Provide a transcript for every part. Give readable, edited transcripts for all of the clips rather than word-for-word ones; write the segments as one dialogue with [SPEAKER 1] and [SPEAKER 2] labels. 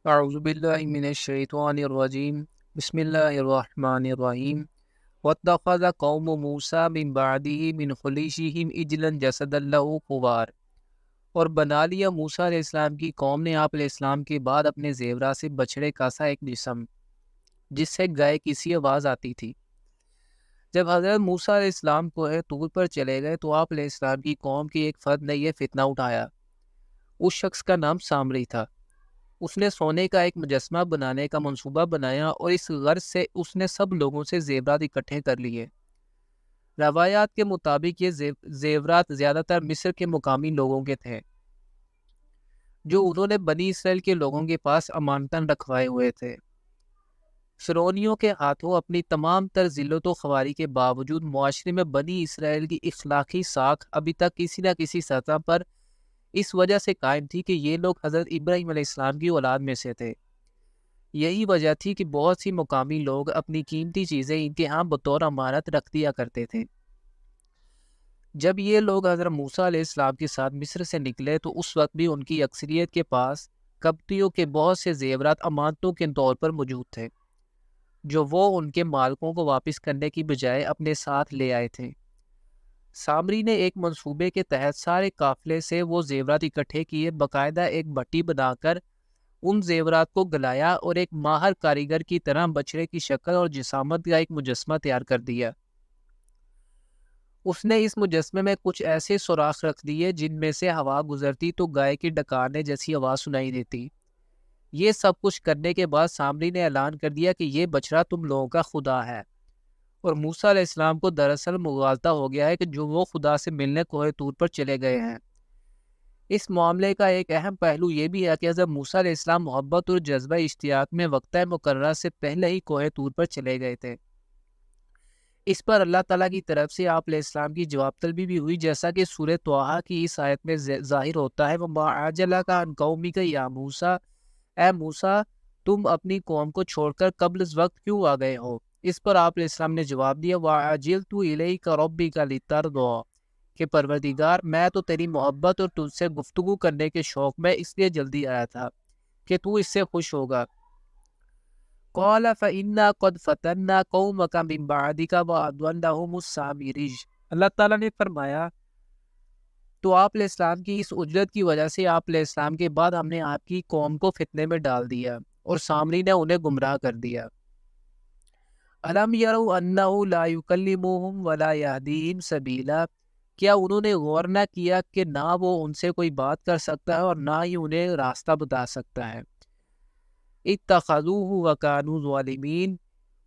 [SPEAKER 1] اعوذ باللہ من الشیطان الرجیم بسم اللہ الرحمن الرحیم واتخذ قوم موسیٰ من بعدہ من خلیشہم عجلا جسدا لہ خوار، اور بنا لیا موسیٰ علیہ السلام کی قوم نے آپ علیہ السلام کے بعد اپنے زیورات سے بچھڑے کا سا ایک جسم جس سے گائے کی سی آواز آتی تھی۔ جب حضرت موسیٰ علیہ السلام کو طور پر چلے گئے تو آپ علیہ السلام کی قوم کی ایک فرد نے یہ فتنہ اٹھایا۔ اس شخص کا نام سامری تھا۔ اس نے سونے کا ایک مجسمہ بنانے کا منصوبہ بنایا اور اس غرض سے اس نے سب لوگوں سے زیورات اکٹھے کر لیے۔ روایات کے مطابق یہ زیورات زیادہ تر مصر کے مقامی لوگوں کے تھے جو انہوں نے بنی اسرائیل کے لوگوں کے پاس امانتاً رکھوائے ہوئے تھے۔ فرعونیوں کے ہاتھوں اپنی تمام تر ذلت و خواری کے باوجود معاشرے میں بنی اسرائیل کی اخلاقی ساکھ ابھی تک کسی نہ کسی سطح پر اس وجہ سے قائم تھی کہ یہ لوگ حضرت ابراہیم علیہ السلام کی اولاد میں سے تھے۔ یہی وجہ تھی کہ بہت سی مقامی لوگ اپنی قیمتی چیزیں ان کے ہاں بطور امانت رکھ دیا کرتے تھے۔ جب یہ لوگ حضرت موسیٰ علیہ السلام کے ساتھ مصر سے نکلے تو اس وقت بھی ان کی اکثریت کے پاس قبطیوں کے بہت سے زیورات امانتوں کے طور پر موجود تھے جو وہ ان کے مالکوں کو واپس کرنے کی بجائے اپنے ساتھ لے آئے تھے۔ سامری نے ایک منصوبے کے تحت سارے قافلے سے وہ زیورات اکٹھے کیے، باقاعدہ ایک بھٹی بنا کر ان زیورات کو گلایا اور ایک ماہر کاریگر کی طرح بچڑے کی شکل اور جسامت کا ایک مجسمہ تیار کر دیا۔ اس نے اس مجسمے میں کچھ ایسے سوراخ رکھ دیے جن میں سے ہوا گزرتی تو گائے کی ڈکارنے جیسی آواز سنائی دیتی۔ یہ سب کچھ کرنے کے بعد سامری نے اعلان کر دیا کہ یہ بچڑا تم لوگوں کا خدا ہے، اور موسیٰ علیہ السلام کو دراصل مغالطہ ہو گیا ہے کہ جو وہ خدا سے ملنے کوہ طور پر چلے گئے ہیں۔ اس معاملے کا ایک اہم پہلو یہ بھی ہے کہ حضرت موسیٰ علیہ السلام محبت اور جذبہ اشتیاق میں وقتہ مقررہ سے پہلے ہی کوہ طور پر چلے گئے تھے۔ اس پر اللہ تعالیٰ کی طرف سے آپ علیہ السلام کی جواب طلبی بھی ہوئی، جیسا کہ سورہ طٰہٰ کی اس آیت میں ظاہر ہوتا ہے، وَمَا أَعْجَلَكَ عَنْ قَوْمِكَ يَا مُوسَىٰ، اے موسیٰ تم اپنی قوم کو چھوڑ کر قبل از وقت کیوں آ گئے ہو؟ اس پر آپ علیہ السلام نے جواب دیا، وَعَجِلْتُ إِلَيْكَ رَبِّكَ لِتَرْضَىٰ، کہ پروردگار میں تو تیری محبت اور تجھ سے گفتگو کرنے کے شوق میں اس لیے جلدی آیا تھا کہ تو اس سے خوش ہوگا۔ قَالَ فَإِنَّا قَدْ فَتَنَّا قَوْمَكَ مِن بَعْدِكَ وَأَضَلَّهُمُ السَّامِرِيُّ، اللہ تعالیٰ نے فرمایا تو آپ علیہ السلام کی اس اجرت کی وجہ سے آپ علیہ السلام کے بعد ہم نے آپ کی قوم کو فتنے میں ڈال دیا اور سامری نے انہیں گمراہ کر دیا۔ أَلَمْ يَرَوْا أَنَّهُ لَا يُكَلِّمُهُمْ وَلَا يَهْدِيهِمْ سَبِيلًا، کیا انہوں نے غور نہ کیا کہ نہ وہ ان سے کوئی بات کر سکتا ہے اور نہ ہی انہیں راستہ بتا سکتا ہے۔ اتخذوہ وکانوا ظالمین،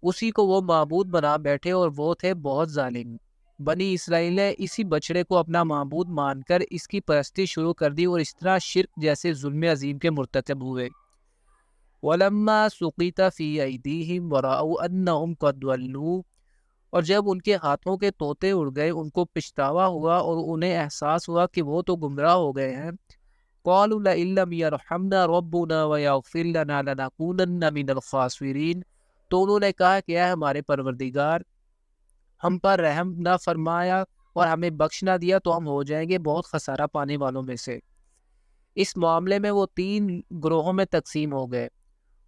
[SPEAKER 1] اسی کو وہ معبود بنا بیٹھے اور وہ تھے بہت ظالم۔ بنی اسرائیل نے اسی بچڑے کو اپنا معبود مان کر اس کی پرستی شروع کر دی اور اس طرح شرک جیسے ظلم عظیم کے مرتکب ہوئے۔ وَلَمَّا سُقِطَ فِي أَيْدِيهِمْ وَرَأَوْا أَنَّهُمْ قَدْ ضَلُّوا، اور جب ان کے ہاتھوں کے طوطے اڑ گئے ان کو پچھتاوا ہوا اور انہیں احساس ہوا کہ وہ تو گمراہ ہو گئے ہیں، قَالُوا لَئِن لَّمْ يَرْحَمْنَا رَبُّنَا وَيَغْفِرْ لَنَا لَنَكُونَنَّ مِنَ الْخَاسِرِينَ، تو انہوں نے کہا کہ اے ہمارے پروردگار ہم پر رحم نہ فرمایا اور ہمیں بخش نہ دیا تو ہم ہو جائیں گے بہت خسارہ پانے والوں میں سے۔ اس معاملے میں وہ 3 گروہوں میں تقسیم ہو گئے۔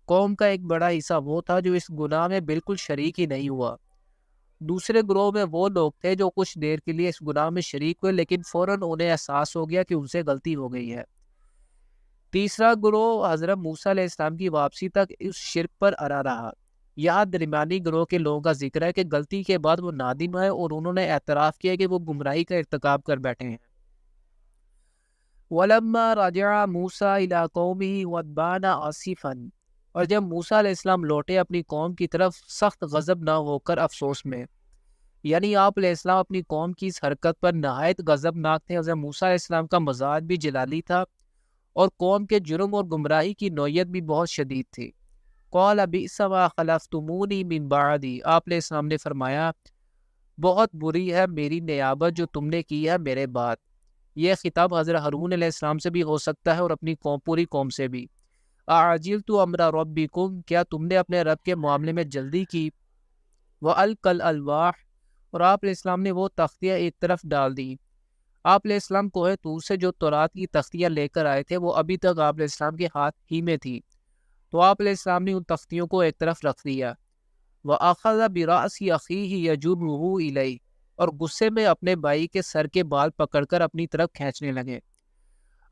[SPEAKER 1] قوم کا ایک بڑا حصہ وہ تھا جو اس گناہ میں بالکل شریک ہی نہیں ہوا۔ دوسرے گروہ میں وہ لوگ تھے جو کچھ دیر کے لیے اس گناہ میں شریک ہوئے لیکن فوراً انہیں احساس ہو گیا کہ ان سے غلطی ہو گئی ہے۔ تیسرا گروہ حضرت موسیٰ علیہ السلام کی واپسی تک اس شرک پر اڑا رہا۔ یہاں درمیانی گروہ کے لوگوں کا ذکر ہے کہ غلطی کے بعد وہ نادم ہے اور انہوں نے اعتراف کیا کہ وہ گمراہی کا ارتکاب کر بیٹھے ہیں۔ وَلَمَّا رَجَعَ مُوسَىٰ إِلَىٰ قَوْمِهِ غَضْبَانَ آسِفًا، اور جب موسیٰ علیہ السلام لوٹے اپنی قوم کی طرف سخت غضب نہ ہو کر افسوس میں، یعنی آپ علیہ السلام اپنی قوم کی اس حرکت پر نہایت غضبناک تھے۔ حضرت موسیٰ علیہ السلام کا مزاج بھی جلالی تھا اور قوم کے جرم اور گمراہی کی نوعیت بھی بہت شدید تھی۔ قَالَ بِئْسَ مَا خَلَفْتُمُونِی مِن بَعْدِی، آپ علیہ السلام نے فرمایا بہت بری ہے میری نیابت جو تم نے کی ہے میرے بعد۔ یہ خطاب حضرت ہارون علیہ السلام سے بھی ہو سکتا ہے اور اپنی پوری قوم سے بھی۔ اَعَجِلْتُ أَمْرَ رَبِّکُمْ، کیا تم نے اپنے رب کے معاملے میں جلدی کی؟ وَأَلْقَى الْأَلْوَاحَ، اور آپ علیہ السلام نے وہ تختیاں ایک طرف ڈال دی۔ آپ علیہ السلام کوہ طور سے جو تورات کی تختیاں لے کر آئے تھے وہ ابھی تک آپ علیہ السلام کے ہاتھ ہی میں تھی۔ تو آپ علیہ السلام نے ان تختیوں کو ایک طرف رکھ دیا۔ وَأَخَذَ بِرَأْسِ أَخِيهِ يَجُرُّهُ إِلَيْهِ، اور غصے میں اپنے بھائی کے سر کے بال پکڑ کر اپنی طرف کھینچنے لگے۔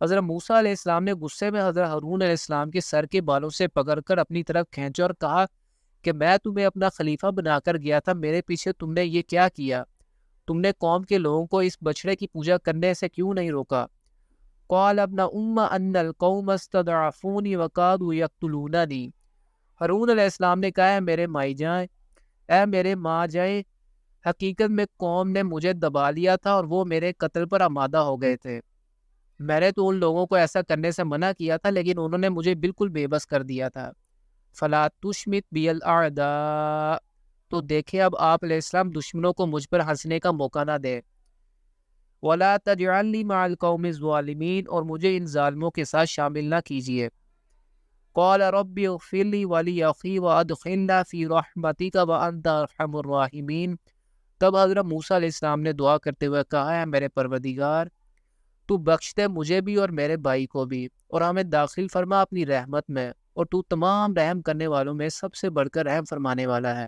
[SPEAKER 1] حضرت موسیٰ علیہ السلام نے غصے میں حضرت ہارون علیہ السلام کے سر کے بالوں سے پکڑ کر اپنی طرف کھینچا اور کہا کہ میں تمہیں اپنا خلیفہ بنا کر گیا تھا، میرے پیچھے تم نے یہ کیا کیا؟ تم نے قوم کے لوگوں کو اس بچڑے کی پوجا کرنے سے کیوں نہیں روکا؟ قال ابن ام ان القوم استضعفوني وكادوا يقتلونني، ہارون علیہ السلام نے کہا، اے میرے مائی جائیں، اے میرے ماں جائیں، حقیقت میں قوم نے مجھے دبا لیا تھا اور وہ میرے قتل پر آمادہ ہو گئے تھے۔ میں نے تو ان لوگوں کو ایسا کرنے سے منع کیا تھا، لیکن انہوں نے مجھے بالکل بے بس کر دیا تھا۔ فلا تشمت بی الاعداء، تو دیکھے اب آپ علیہ السلام دشمنوں کو مجھ پر ہنسنے کا موقع نہ دے۔ ولا تجعلنی مع القوم الظالمین، اور مجھے ان ظالموں کے ساتھ شامل نہ کیجیے۔ قال رب اغفر لی ولی اخی وادخلنا فی رحمتک وانت ارحم الراحمین، تب حضرت موسیٰ علیہ السلام نے دعا کرتے ہوئے کہا، اے میرے پروردگار، تو بخش دے مجھے بھی اور میرے بھائی کو بھی، اور ہمیں داخل فرما اپنی رحمت میں، اور تو تمام رحم کرنے والوں میں سب سے بڑھ کر رحم فرمانے والا ہے۔